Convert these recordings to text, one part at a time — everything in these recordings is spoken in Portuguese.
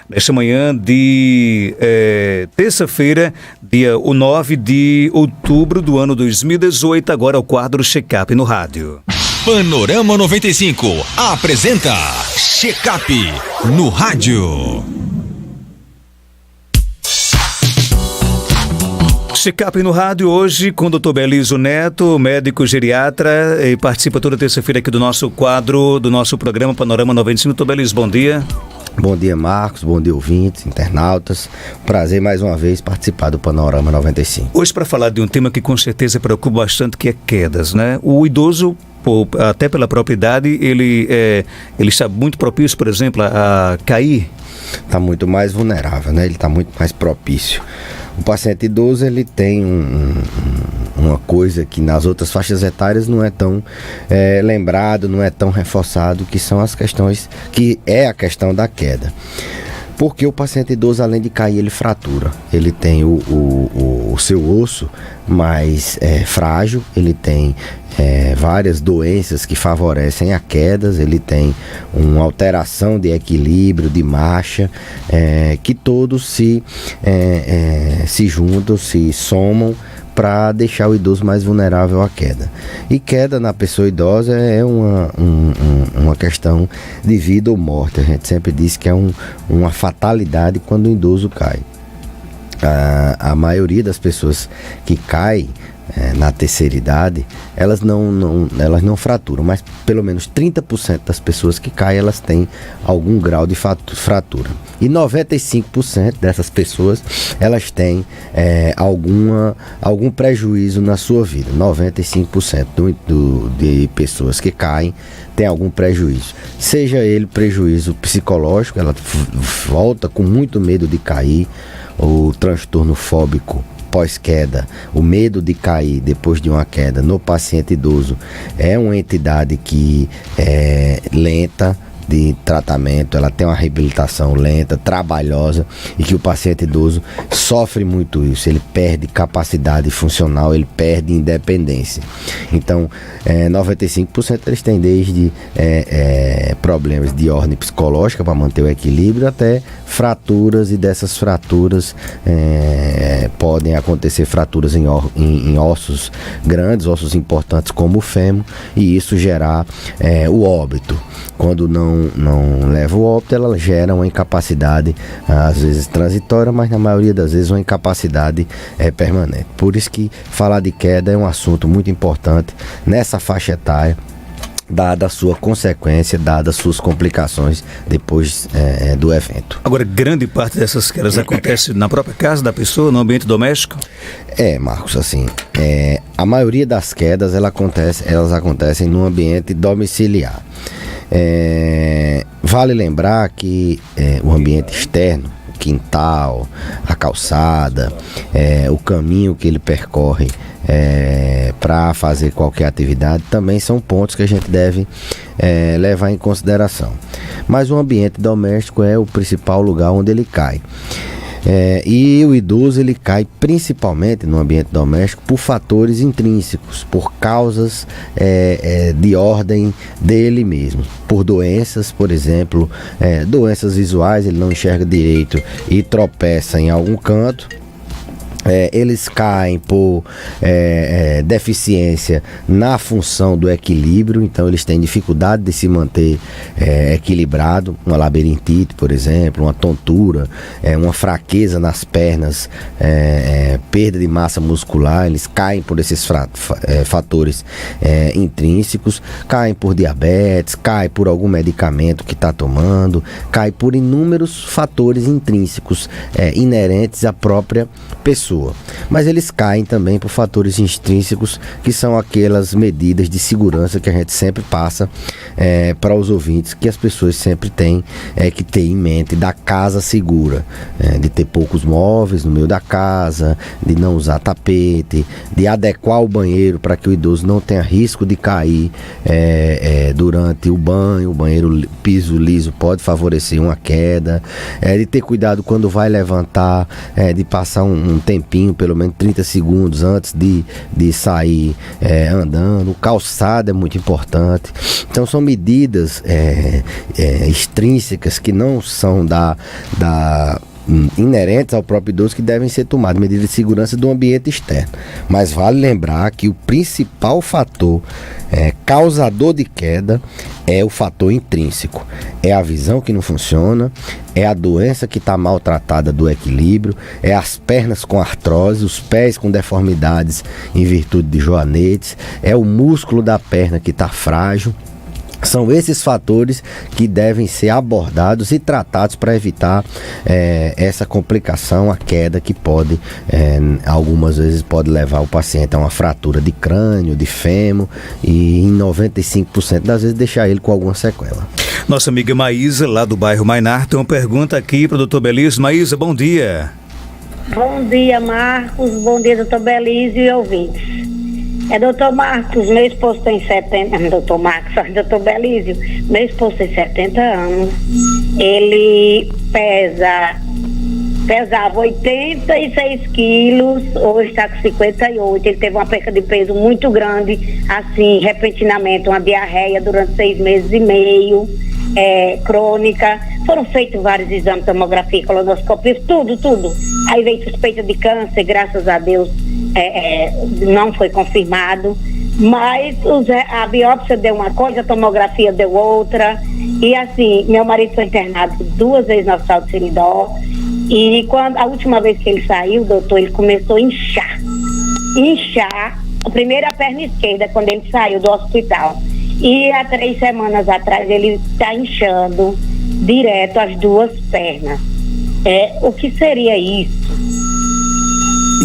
nesta manhã de terça-feira, dia 9 de outubro do ano 2018, agora o quadro Check-up no rádio. Panorama 95 apresenta Check-up no rádio. Check-up no rádio hoje com o Dr. Beliso Neto, médico geriatra, e participa toda terça-feira aqui do nosso quadro, do nosso programa Panorama 95. Dr. Beliso, bom dia. Bom dia, Marcos, bom dia, ouvintes, internautas. Prazer mais uma vez participar do Panorama 95. Hoje para falar de um tema que com certeza preocupa bastante, que é quedas, né? O idoso, até pela própria idade, ele está muito propício, por exemplo, a cair. Está muito mais vulnerável, né? Ele está muito mais propício. O paciente idoso, ele tem uma coisa que nas outras faixas etárias não é tão lembrado, não é tão reforçado, que são as questões, que é a questão da queda. Porque o paciente idoso, além de cair, ele fratura. Ele tem o seu osso mais frágil, ele tem várias doenças que favorecem a quedas, ele tem uma alteração de equilíbrio, de marcha, que todos se juntam, se somam para deixar o idoso mais vulnerável à queda. E queda na pessoa idosa é uma questão de vida ou morte. A gente sempre diz que é uma fatalidade quando o idoso cai. A maioria das pessoas que caem na terceira idade, elas não fraturam, mas pelo menos 30% das pessoas que caem, elas têm algum grau de fratura. E 95% dessas pessoas, elas têm algum prejuízo na sua vida. 95% de pessoas que caem tem algum prejuízo. Seja ele prejuízo psicológico, ela volta com muito medo de cair, o transtorno fóbico pós-queda, o medo de cair depois de uma queda no paciente idoso é uma entidade que é lenta de tratamento, ela tem uma reabilitação lenta, trabalhosa, e que o paciente idoso sofre muito isso, ele perde capacidade funcional, ele perde independência. Então, 95% eles têm desde problemas de ordem psicológica para manter o equilíbrio até fraturas, e dessas fraturas podem acontecer fraturas em ossos grandes, ossos importantes como o fêmur, e isso gerar o óbito. Quando não leva o óbito, ela gera uma incapacidade, às vezes transitória, mas na maioria das vezes uma incapacidade permanente. Por isso que falar de queda é um assunto muito importante nessa faixa etária, dada a sua consequência, dadas as suas complicações depois do evento. Agora, grande parte dessas quedas acontece na própria casa da pessoa, no ambiente doméstico? Marcos, assim, a maioria das quedas elas acontecem no ambiente domiciliar. Vale lembrar que o ambiente externo, o quintal, a calçada, o caminho que ele percorre para fazer qualquer atividade, também são pontos que a gente deve levar em consideração. Mas o ambiente doméstico é o principal lugar onde ele cai. E o idoso, ele cai principalmente no ambiente doméstico por fatores intrínsecos, por causas de ordem dele mesmo, por doenças, por exemplo, doenças visuais, ele não enxerga direito e tropeça em algum canto. Eles caem por deficiência na função do equilíbrio, então eles têm dificuldade de se manter equilibrado, uma labirintite, por exemplo, uma tontura, uma fraqueza nas pernas, perda de massa muscular. Eles caem por esses fatores intrínsecos, caem por diabetes, caem por algum medicamento que está tomando, caem por inúmeros fatores intrínsecos inerentes à própria pessoa. Mas eles caem também por fatores extrínsecos, que são aquelas medidas de segurança que a gente sempre passa para os ouvintes, que as pessoas sempre têm que ter em mente, da casa segura, de ter poucos móveis no meio da casa, de não usar tapete, de adequar o banheiro para que o idoso não tenha risco de cair durante o banho. O banheiro piso liso pode favorecer uma queda, de ter cuidado quando vai levantar, de passar um tempo tempinho, pelo menos 30 segundos antes de sair andando. O calçado é muito importante. Então são medidas extrínsecas que não são inerentes ao próprio idoso, que devem ser tomadas, medidas de segurança do ambiente externo. Mas vale lembrar que o principal fator causador de queda é o fator intrínseco. É a visão que não funciona, é a doença que está maltratada do equilíbrio, é as pernas com artrose, os pés com deformidades em virtude de joanetes, é o músculo da perna que está frágil. São esses fatores que devem ser abordados e tratados para evitar essa complicação, a queda que pode, algumas vezes pode levar o paciente a uma fratura de crânio, de fêmur, e em 95% das vezes deixar ele com alguma sequela. Nossa amiga Maísa, lá do bairro Mainar, tem uma pergunta aqui para o Dr. Belísio. Maísa, bom dia. Bom dia, Marcos. Bom dia, doutor Belísio e ouvintes. Doutor Marcos, meu esposo tem 70... Doutor Marcos, doutor Belísio, meu esposo tem 70 anos. Ele pesava 86 quilos, hoje está com 58. Ele teve uma perca de peso muito grande, assim, repentinamente, uma diarreia durante 6 meses e meio, crônica. Foram feitos vários exames, tomografia, colonoscopia, tudo. Aí veio suspeita de câncer, graças a Deus. Não foi confirmado, mas a biópsia deu uma coisa, a tomografia deu outra, e assim, meu marido foi internado 2 vezes no Hospital de Seridó, e a última vez que ele saiu, doutor, ele começou a inchar, a primeira perna esquerda, quando ele saiu do hospital, e há 3 semanas atrás ele está inchando direto as 2 pernas. O que seria isso?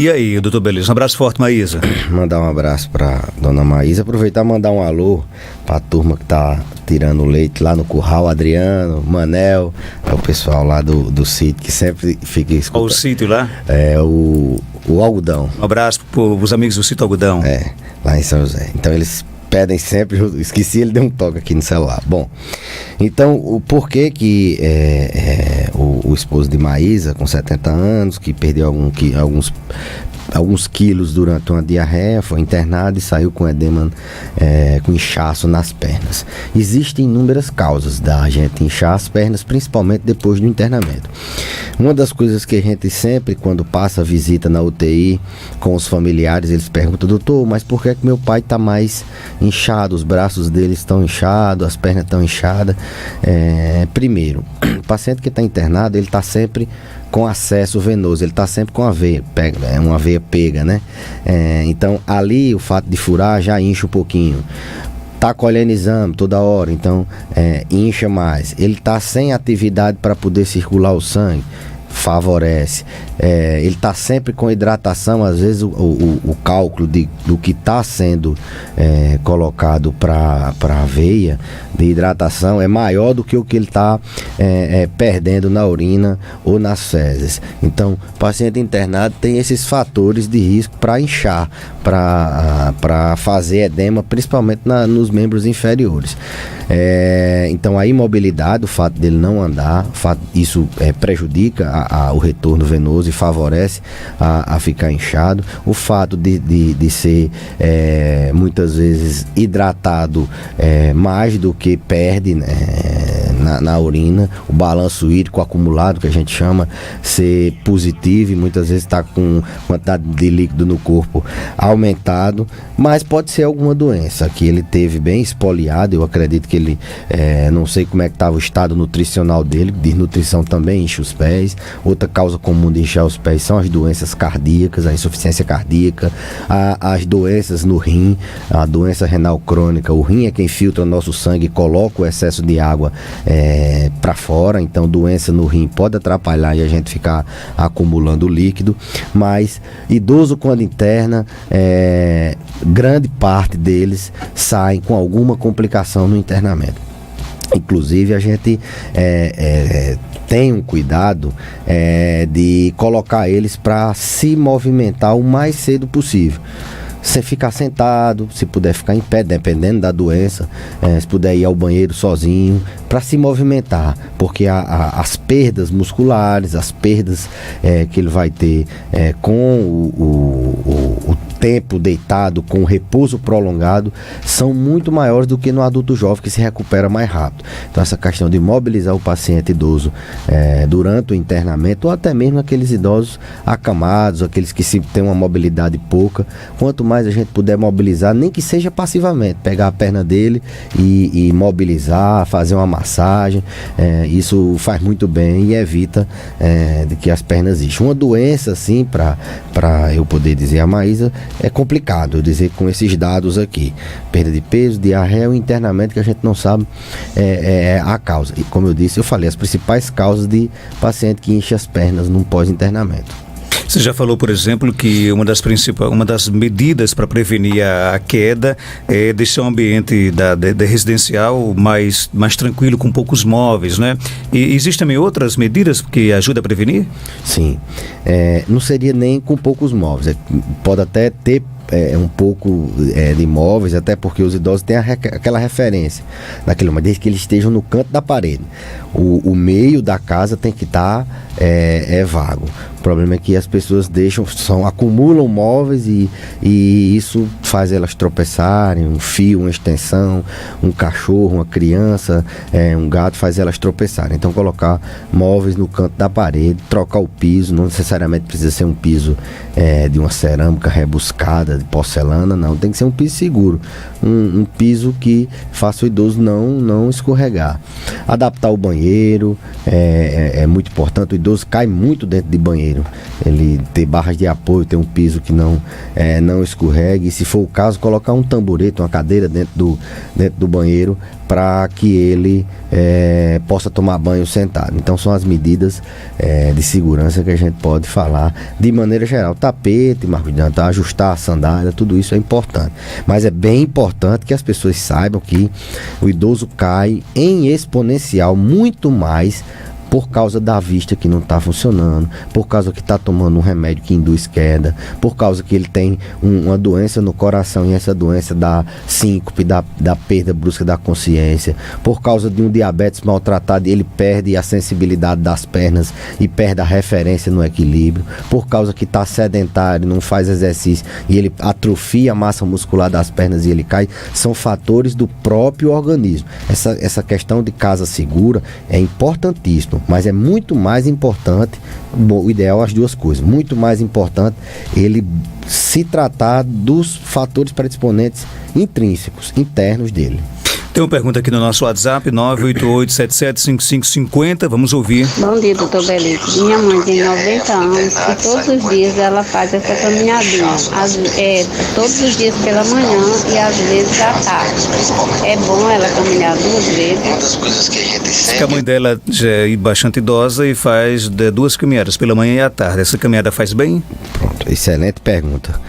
E aí, doutor Belísio, um abraço forte, Maísa. Mandar um abraço pra dona Maísa, aproveitar e mandar um alô pra turma que tá tirando leite lá no curral, Adriano, Manel, é o pessoal lá do sítio que sempre fica escutando. O sítio lá? O Algodão. Um abraço pros amigos do sítio Algodão. Lá em São José. Então eles pedem sempre, esqueci, ele deu um toque aqui no celular. Bom, então o porquê que o esposo de Maísa, com 70 anos, que perdeu alguns quilos durante uma diarreia, foi internado e saiu com edema, com inchaço nas pernas. Existem inúmeras causas da gente inchar as pernas, principalmente depois do internamento. Uma das coisas que a gente sempre, quando passa a visita na UTI com os familiares, eles perguntam: doutor, mas por que meu pai está mais inchado? Os braços dele estão inchados, as pernas estão inchadas. Primeiro, o paciente que está internado, ele está sempre com acesso venoso, ele está sempre com a veia, uma veia pega, né? Então ali o fato de furar já incha um pouquinho. Tá colhendo exame toda hora, então incha mais. Ele tá sem atividade para poder circular o sangue, favorece. Ele está sempre com hidratação, às vezes o cálculo do que está sendo colocado para a veia de hidratação é maior do que o que ele está perdendo na urina ou nas fezes. Então, o paciente internado tem esses fatores de risco para inchar, para fazer edema, principalmente nos membros inferiores. Então, a imobilidade, o fato dele não andar, isso prejudica o retorno venoso e favorece a ficar inchado. O fato de ser muitas vezes hidratado mais do que perde, né, na urina, o balanço hídrico acumulado, que a gente chama, ser positivo, e muitas vezes está com quantidade de líquido no corpo aumentado, mas pode ser alguma doença que ele teve bem espoliado. Eu acredito que ele, não sei como é que estava o estado nutricional dele, desnutrição também incha os pés. Outra causa comum de inchar os pés são as doenças cardíacas, a insuficiência cardíaca, as doenças no rim, a doença renal crônica. O rim é quem filtra o nosso sangue e coloca o excesso de água para fora, então doença no rim pode atrapalhar e a gente ficar acumulando líquido. Mas idoso quando interna, grande parte deles saem com alguma complicação no internamento. Inclusive a gente tem um cuidado de colocar eles para se movimentar o mais cedo possível. Você ficar sentado, se puder ficar em pé, dependendo da doença, se puder ir ao banheiro sozinho, para se movimentar, porque as perdas musculares, as perdas que ele vai ter com o tempo deitado, com o repouso prolongado, são muito maiores do que no adulto jovem, que se recupera mais rápido. Então essa questão de mobilizar o paciente idoso durante o internamento, ou até mesmo aqueles idosos acamados, aqueles que têm uma mobilidade pouca, quanto mais a gente puder mobilizar, nem que seja passivamente, pegar a perna dele e mobilizar, fazer uma massagem, isso faz muito bem e evita de que as pernas existam. Uma doença assim, para eu poder dizer a Maísa, é complicado eu dizer com esses dados aqui, perda de peso, diarreia, o internamento que a gente não sabe a causa. E como eu disse, eu falei as principais causas de paciente que enche as pernas num pós-internamento. Você já falou, por exemplo, que uma das medidas para prevenir a queda é deixar o ambiente da residencial mais tranquilo, com poucos móveis, né? E existem também outras medidas que ajudam a prevenir? Sim, não seria nem com poucos móveis, pode até ter um pouco de imóveis, até porque os idosos têm aquela referência naquele, mas desde que eles estejam no canto da parede. O meio da casa tem que estar vago. O problema é que as pessoas acumulam móveis e isso faz elas tropeçarem, um fio, uma extensão, um cachorro, uma criança, um gato, faz elas tropeçarem. Então colocar móveis no canto da parede, trocar o piso, não necessariamente precisa ser um piso de uma cerâmica rebuscada, de porcelana, não, tem que ser um piso seguro, um piso que faça o idoso não escorregar. Adaptar o banheiro é muito importante. O idoso cai muito dentro de banheiro, ele ter barras de apoio, ter um piso que não escorregue, e se for o caso, colocar um tamborete, uma cadeira dentro do banheiro para que ele possa tomar banho sentado. Então são as medidas de segurança que a gente pode falar de maneira geral. Tapete, ajustar a sandália, tudo isso é importante, mas é bem importante que as pessoas saibam que o idoso cai em exponencial muito mais por causa da vista que não está funcionando, por causa que está tomando um remédio que induz queda, por causa que ele tem uma doença no coração e essa doença dá síncope, da perda brusca da consciência, por causa de um diabetes maltratado, ele perde a sensibilidade das pernas e perde a referência no equilíbrio, por causa que está sedentário, não faz exercício e ele atrofia a massa muscular das pernas e ele cai. São fatores do próprio organismo. Essa questão de casa segura é importantíssimo, mas é muito mais importante, o ideal as duas coisas, muito mais importante ele se tratar dos fatores predisponentes intrínsecos, internos dele. Tem uma pergunta aqui no nosso WhatsApp, 988-775550, vamos ouvir. Bom dia, doutor Belito. Minha mãe tem 90 anos e todos os dias ela faz essa caminhadinha, todos os dias pela manhã e às vezes à tarde. É bom ela caminhar 2 vezes? A mãe dela já é bastante idosa e faz 2 caminhadas, pela manhã e à tarde. Essa caminhada faz bem? Pronto, excelente pergunta.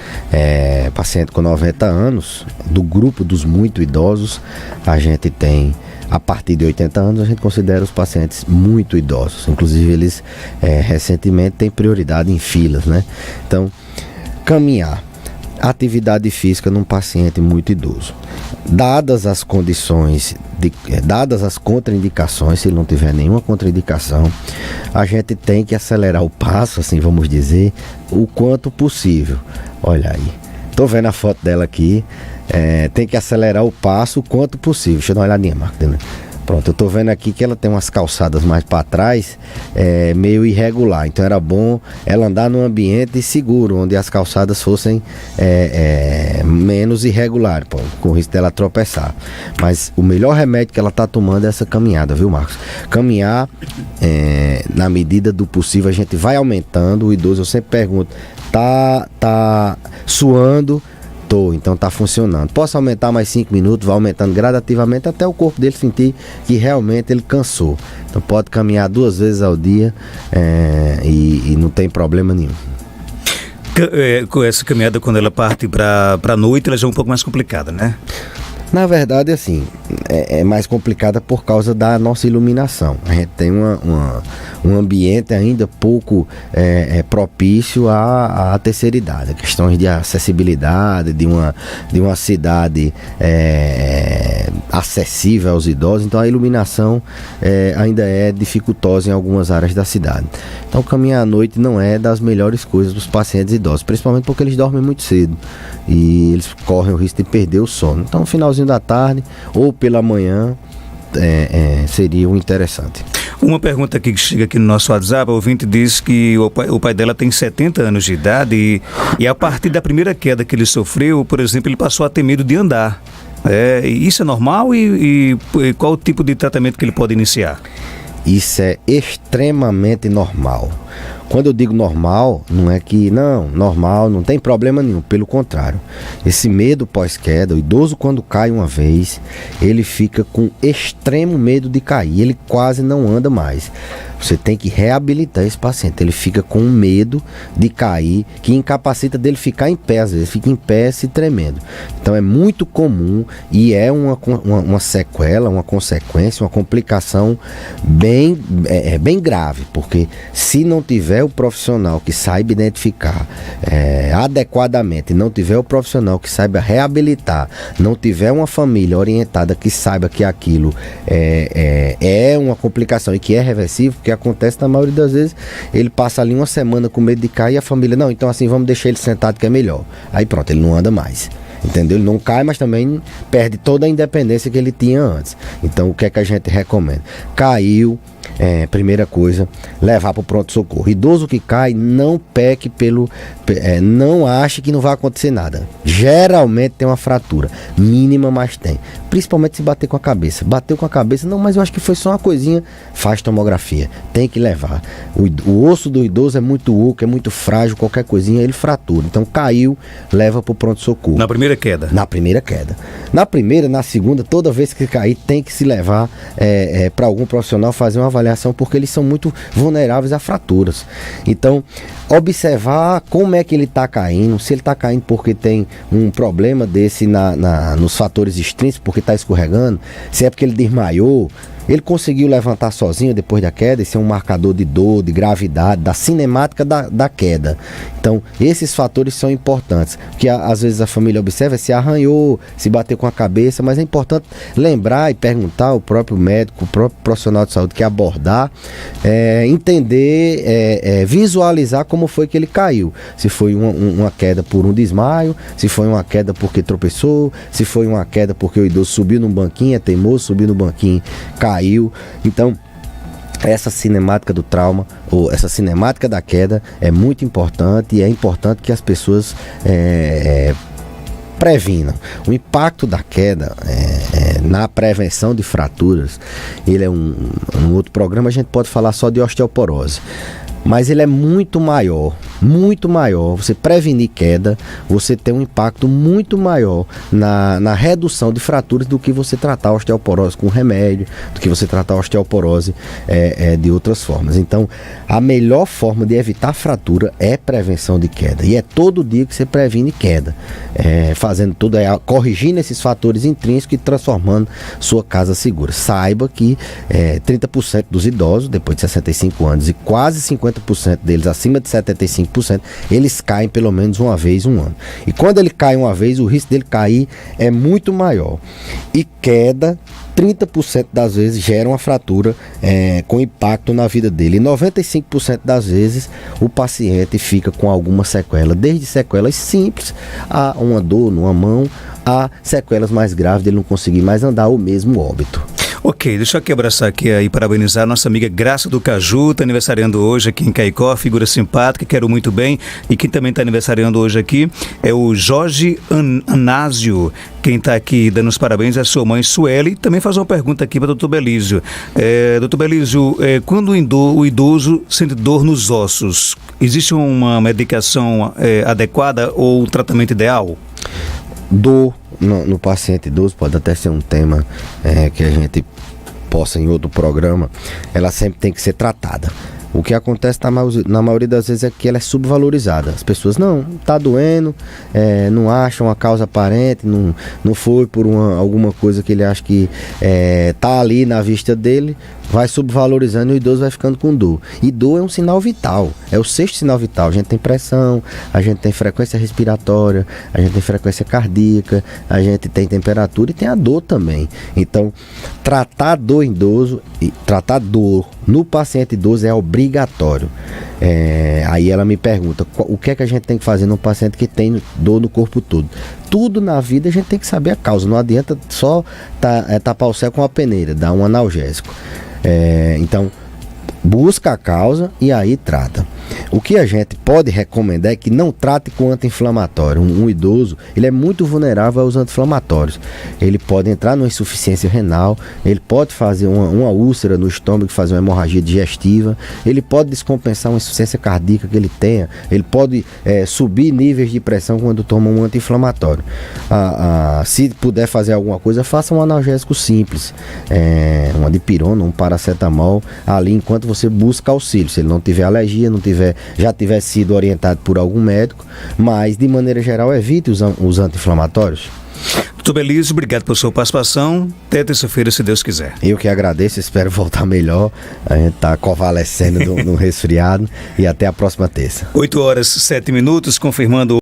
Paciente com 90 anos, do grupo dos muito idosos, a gente tem, a partir de 80 anos, a gente considera os pacientes muito idosos. Inclusive, eles recentemente têm prioridade em filas, né? Então, caminhar, atividade física num paciente muito idoso. Dadas as condições, dadas as contraindicações, se ele não tiver nenhuma contraindicação, a gente tem que acelerar o passo, assim vamos dizer, o quanto possível. Olha aí, tô vendo a foto dela aqui. Tem que acelerar o passo o quanto possível. Deixa eu dar uma olhadinha, Marco. Pronto, eu tô vendo aqui que ela tem umas calçadas mais para trás, meio irregular. Então era bom ela andar num ambiente seguro, onde as calçadas fossem menos irregulares, com o risco dela tropeçar. Mas o melhor remédio que ela tá tomando é essa caminhada, viu, Marcos? Caminhar, na medida do possível, a gente vai aumentando. O idoso, eu sempre pergunto, tá suando? Então tá funcionando. Posso aumentar mais 5 minutos, vai aumentando gradativamente até o corpo dele sentir que realmente ele cansou. Então pode caminhar 2 vezes ao dia e não tem problema nenhum. Com essa caminhada, quando ela parte para a noite, ela já é um pouco mais complicada, né? Na verdade, assim, é mais complicada por causa da nossa iluminação. A gente tem um ambiente ainda pouco propício à terceira idade. Questões de acessibilidade, de uma cidade acessível aos idosos. Então a iluminação ainda é dificultosa em algumas áreas da cidade. Então caminhar à noite não é das melhores coisas dos pacientes idosos, principalmente porque eles dormem muito cedo e eles correm o risco de perder o sono. Então no finalzinho da tarde ou pela manhã seria o interessante. Uma pergunta aqui que chega aqui no nosso WhatsApp, o ouvinte diz que o pai dela tem 70 anos de idade e a partir da primeira queda que ele sofreu, por exemplo, ele passou a ter medo de andar. Isso é normal e qual o tipo de tratamento que ele pode iniciar? Isso é extremamente normal. Quando eu digo normal, não é que normal, não tem problema nenhum, pelo contrário. Esse medo pós-queda, o idoso quando cai uma vez, ele fica com extremo medo de cair, ele quase não anda mais. Você tem que reabilitar esse paciente, ele fica com medo de cair, que incapacita dele ficar em pé, às vezes fica em pé se tremendo. Então é muito comum e é uma sequela, uma consequência, uma complicação bem grave, porque se não tiver o profissional que saiba identificar adequadamente, não tiver o profissional que saiba reabilitar, não tiver uma família orientada que saiba que aquilo é uma complicação e que é reversível, porque acontece na maioria das vezes, ele passa ali uma semana com medo de cair e a família, não, então assim, vamos deixar ele sentado que é melhor. Aí pronto, ele não anda mais. Entendeu? Ele não cai, mas também perde toda a independência que ele tinha antes. Então, o que é que a gente recomenda? Caiu, primeira coisa, levar para o pronto-socorro. Idoso que cai, não peque não ache que não vai acontecer nada. Geralmente tem uma fratura, mínima, mas tem. Principalmente se bater com a cabeça. Bateu com a cabeça, não, mas eu acho que foi só uma coisinha. Faz tomografia, tem que levar. O osso do idoso é muito oco, é muito frágil, qualquer coisinha ele fratura. Então, caiu, leva para o pronto-socorro. Na primeira queda? Na primeira queda. Na primeira, na segunda, toda vez que cair, tem que se levar para algum profissional fazer uma avaliação, porque eles são muito vulneráveis a fraturas. Então, observar como é que ele está caindo, se ele está caindo porque tem um problema desse nos fatores extrínsecos, porque está escorregando, se é porque ele desmaiou, ele conseguiu levantar sozinho depois da queda. Esse é um marcador de dor, de gravidade, da cinemática da queda. Então, esses fatores são importantes, que às vezes a família observa se arranhou, se bateu com a cabeça, mas é importante lembrar e perguntar ao próprio médico, o próprio profissional de saúde que abordar, entender, visualizar como foi que ele caiu. Se foi uma queda por um desmaio, se foi uma queda porque tropeçou, se foi uma queda porque o idoso subiu num banquinho, é teimoso, subiu no banquinho, caiu. Então, essa cinemática do trauma, ou essa cinemática da queda, é muito importante, e é importante que as pessoas previnam. O impacto da queda na prevenção de fraturas, ele é um outro programa, a gente pode falar só de osteoporose. Mas ele é muito maior. Você prevenir queda, você tem um impacto muito maior na redução de fraturas do que você tratar a osteoporose com remédio, do que você tratar a osteoporose de outras formas. Então, a melhor forma de evitar fratura é prevenção de queda. E é todo dia que você previne queda. Fazendo tudo, corrigindo esses fatores intrínsecos e transformando sua casa segura. Saiba que 30% dos idosos, depois de 65 anos, e quase 50% deles acima de 75%, eles caem pelo menos uma vez um ano. E quando ele cai uma vez, o risco dele cair é muito maior. E queda, 30% das vezes gera uma fratura com impacto na vida dele. E 95% das vezes o paciente fica com alguma sequela, desde sequelas simples a uma dor numa mão, a sequelas mais graves dele não conseguir mais andar ou mesmo óbito. Ok, deixa eu aqui abraçar aqui e parabenizar a nossa amiga Graça do Caju, está aniversariando hoje aqui em Caicó, figura simpática, quero muito bem. E quem também está aniversariando hoje aqui é o Jorge Anásio. Quem está aqui dando os parabéns é a sua mãe Sueli. Também faz uma pergunta aqui para o Dr. Belísio. Dr. Belísio, quando o idoso sente dor nos ossos, existe uma medicação adequada ou um tratamento ideal? Dor no paciente idoso pode até ser um tema que a gente possa em outro programa. Ela sempre tem que ser tratada. O que acontece na maioria das vezes é que ela é subvalorizada. As pessoas, não, tá doendo, não acham a causa aparente, não foi por alguma coisa que ele acha que tá ali na vista dele, vai subvalorizando e o idoso vai ficando com dor. E dor é um sinal vital, é o sexto sinal vital. A gente tem pressão, a gente tem frequência respiratória, a gente tem frequência cardíaca, a gente tem temperatura e tem a dor também. Então, tratar dor em idoso e tratar dor no paciente idoso é obrigatório. Aí ela me pergunta, o que é que a gente tem que fazer num paciente que tem dor no corpo todo? Tudo na vida a gente tem que saber a causa, não adianta só tapar o céu com a peneira, dar um analgésico. Então, busca a causa e aí trata. O que a gente pode recomendar é que não trate com anti-inflamatório. Um idoso, ele é muito vulnerável aos anti-inflamatórios. Ele pode entrar numa insuficiência renal, ele pode fazer uma úlcera no estômago, fazer uma hemorragia digestiva, ele pode descompensar uma insuficiência cardíaca que ele tenha, ele pode subir níveis de pressão quando toma um anti-inflamatório. Se puder fazer alguma coisa, faça um analgésico simples, uma dipirona, um paracetamol, ali enquanto você busca auxílio. Se ele não tiver alergia, já tiver sido orientado por algum médico, mas de maneira geral evite os anti-inflamatórios. Doutor Belísio, obrigado pela sua participação. Até terça-feira, se Deus quiser. Eu que agradeço, espero voltar melhor. A gente está convalescendo no resfriado e até a próxima terça. 8h07, confirmando